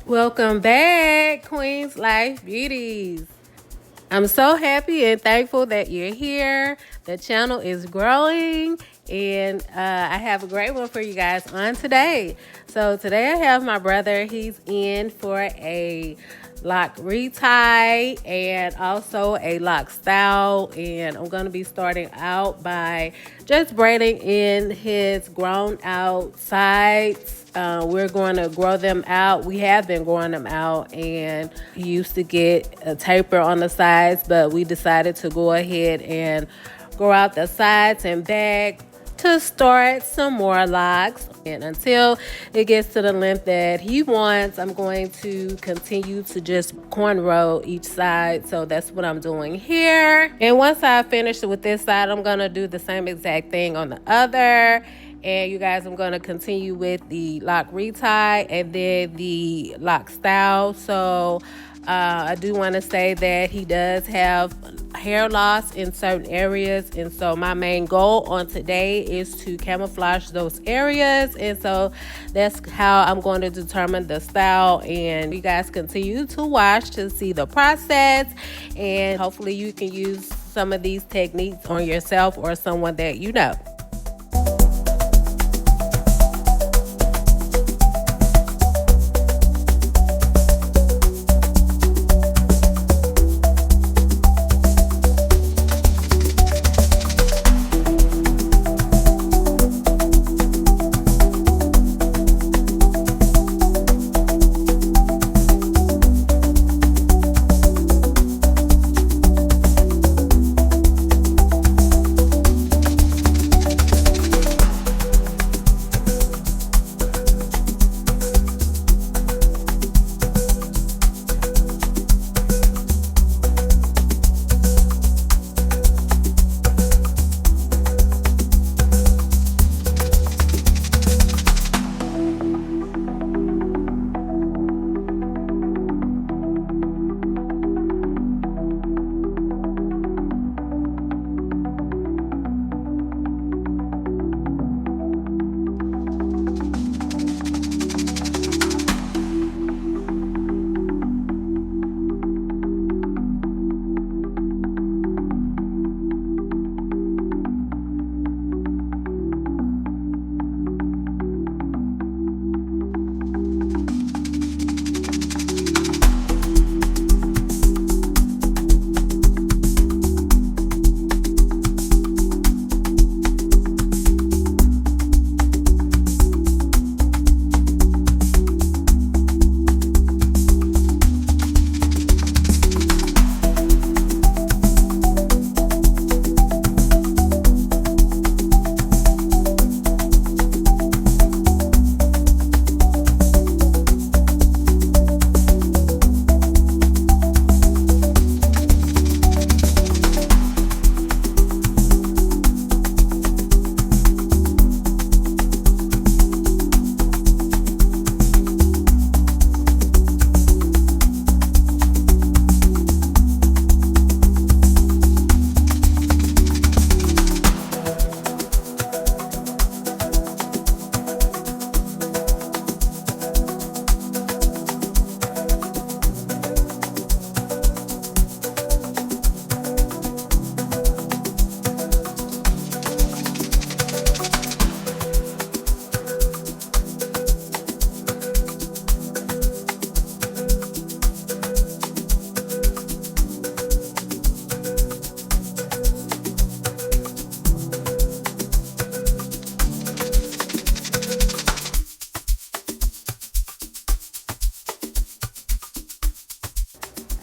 Welcome back, Queens Life Beauties. I'm so happy and thankful that you're here. The channel is growing, and I have a great one for you guys on today. So today I have my brother. He's in for a lock retie and also a lock style, and I'm going to be starting out by just braiding in his grown out sides. We're going to grow them out. We have been growing them out, and he used to get a taper on the sides, but we decided to go ahead and grow out the sides and back to start some more locks. And until it gets to the length that he wants, I'm going to continue to just cornrow each side. So that's what I'm doing here. And once I finish with this side, I'm going to do the same exact thing on the other. And you guys, I'm going to continue with the lock retie and then the lock style. So I do want to say that he does have hair loss in certain areas, and so my main goal on today is to camouflage those areas, and so that's how I'm going to determine the style. And you guys continue to watch to see the process, and hopefully you can use some of these techniques on yourself or someone that you know.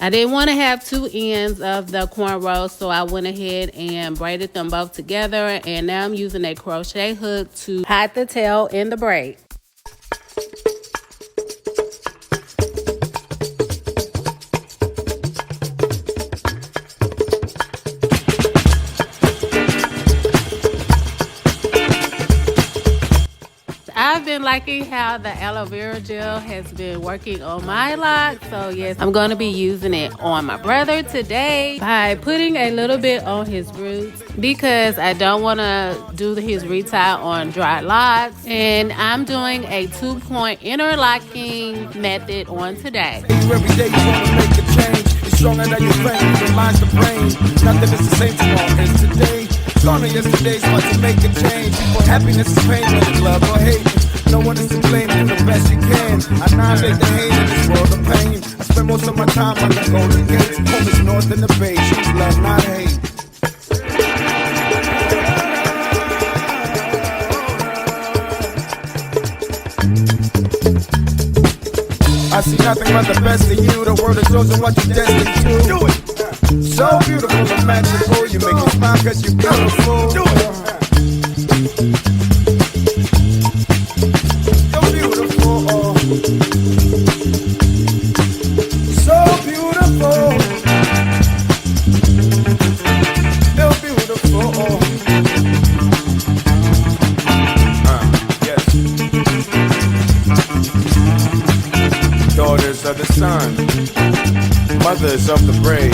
I didn't want to have two ends of the cornrow, so I went ahead and braided them both together, and now I'm using a crochet hook to hide the tail in the braid. I've been liking how the aloe vera gel has been working on my locks. So yes, I'm going to be using it on my brother today by putting a little bit on his roots because I don't want to do his retie on dry locks. And I'm doing a 2-point interlocking method on today. Every day you wanna make a change. It's stronger than you think. It reminds the brain. Nothing is the same tomorrow as today. Gone are yesterday's but to make a change. For happiness is pain, whether it's love or hate. No one is to blame. Do the best you can. Annihilate the hate in this world of pain. I spend most of my time on the Golden Gates. Home is north in the bay. Choose love, not hate. I see nothing but the best in you. The world has chosen what you're destined to. Do it. So beautiful and magical. You make me smile cause you're beautiful. Do it. You're beautiful. So beautiful. You're beautiful. Yes. Daughters of the sun, mothers of the brave.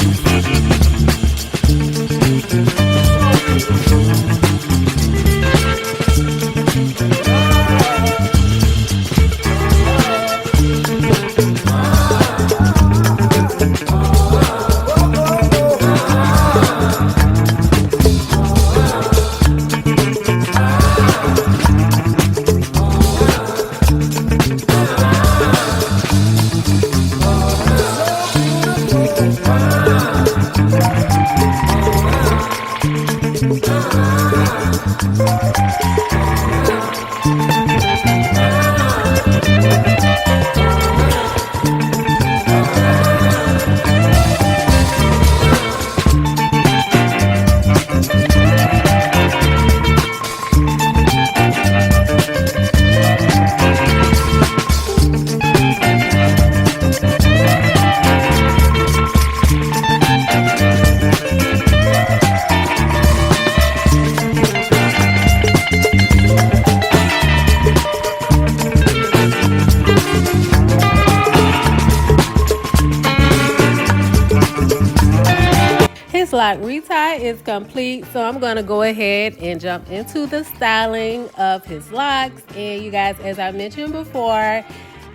His lock retie is complete, so I'm going to go ahead and jump into the styling of his locks. And you guys, as I mentioned before,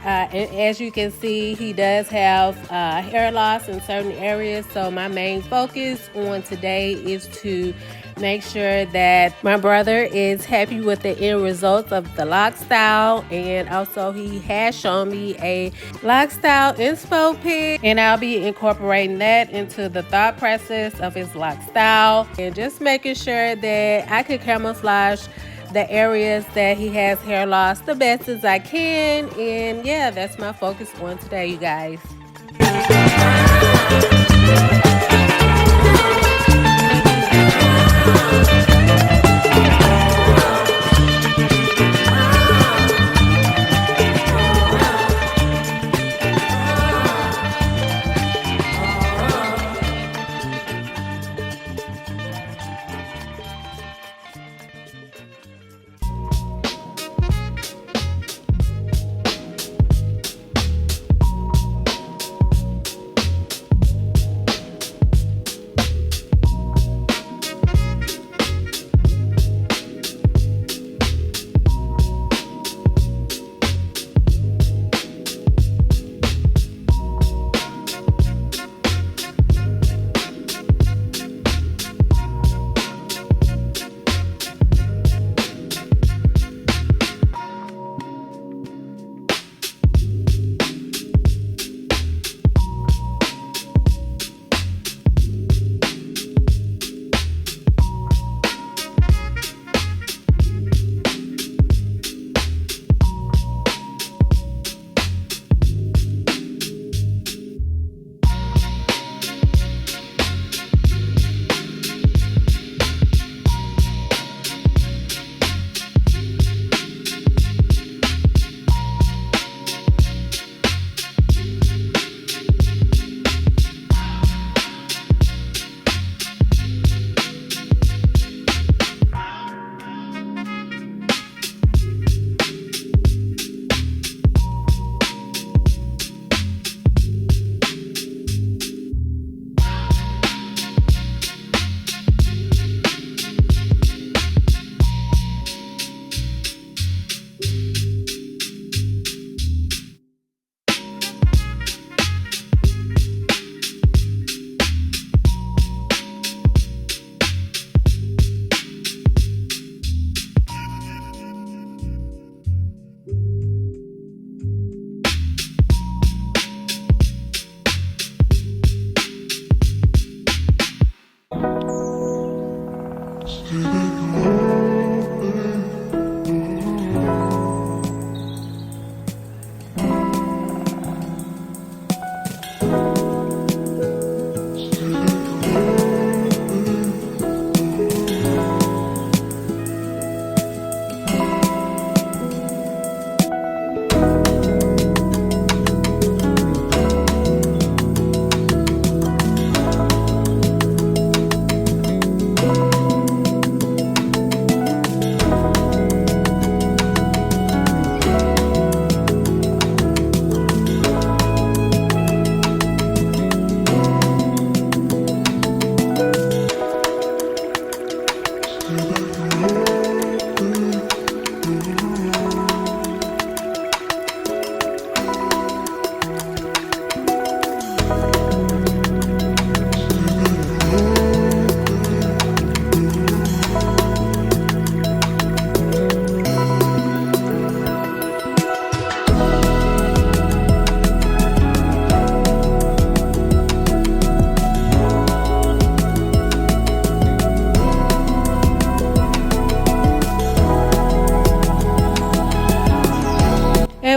and as you can see, he does have hair loss in certain areas. So my main focus on today is to make sure that my brother is happy with the end results of the lock style. And also he has shown me a lock style inspo pic, and I'll be incorporating that into the thought process of his lock style and just making sure that I could camouflage the areas that he has hair loss the best as I can. And yeah, that's my focus on today, you guys.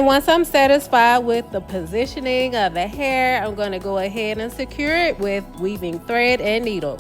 And once I'm satisfied with the positioning of the hair, I'm going to go ahead and secure it with weaving thread and needle.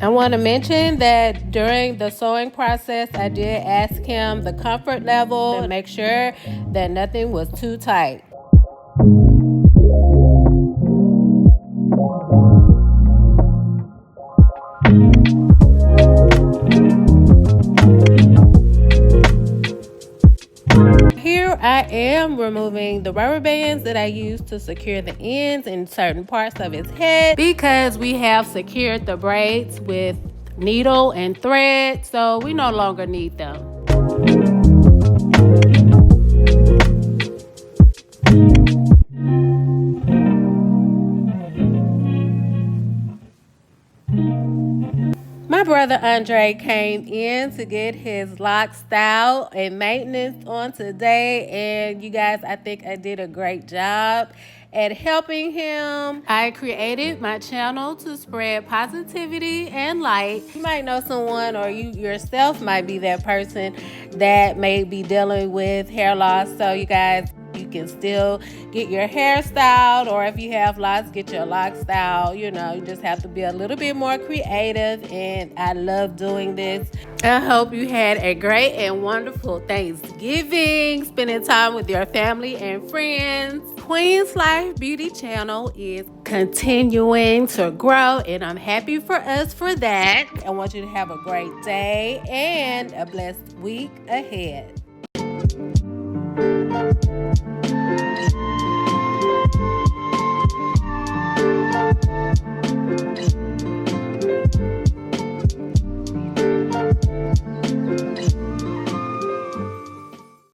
I want to mention that during the sewing process, I did ask him the comfort level and make sure that nothing was too tight. Here I am removing the rubber bands that I used to secure the ends in certain parts of his head, because we have secured the braids with needle and thread, so we no longer need them. My brother Andre came in to get his lock style and maintenance on today, and you guys, I think I did a great job at helping him. I created my channel to spread positivity and light. You might know someone, or you yourself might be that person that may be dealing with hair loss. So you guys, you can still get your hair styled, or if you have locks, get your lock style. You know, you just have to be a little bit more creative, and I love doing this. I hope you had a great and wonderful Thanksgiving, spending time with your family and friends. Queen's Life Beauty channel is continuing to grow, and I'm happy for us for that. I want you to have a great day and a blessed week ahead.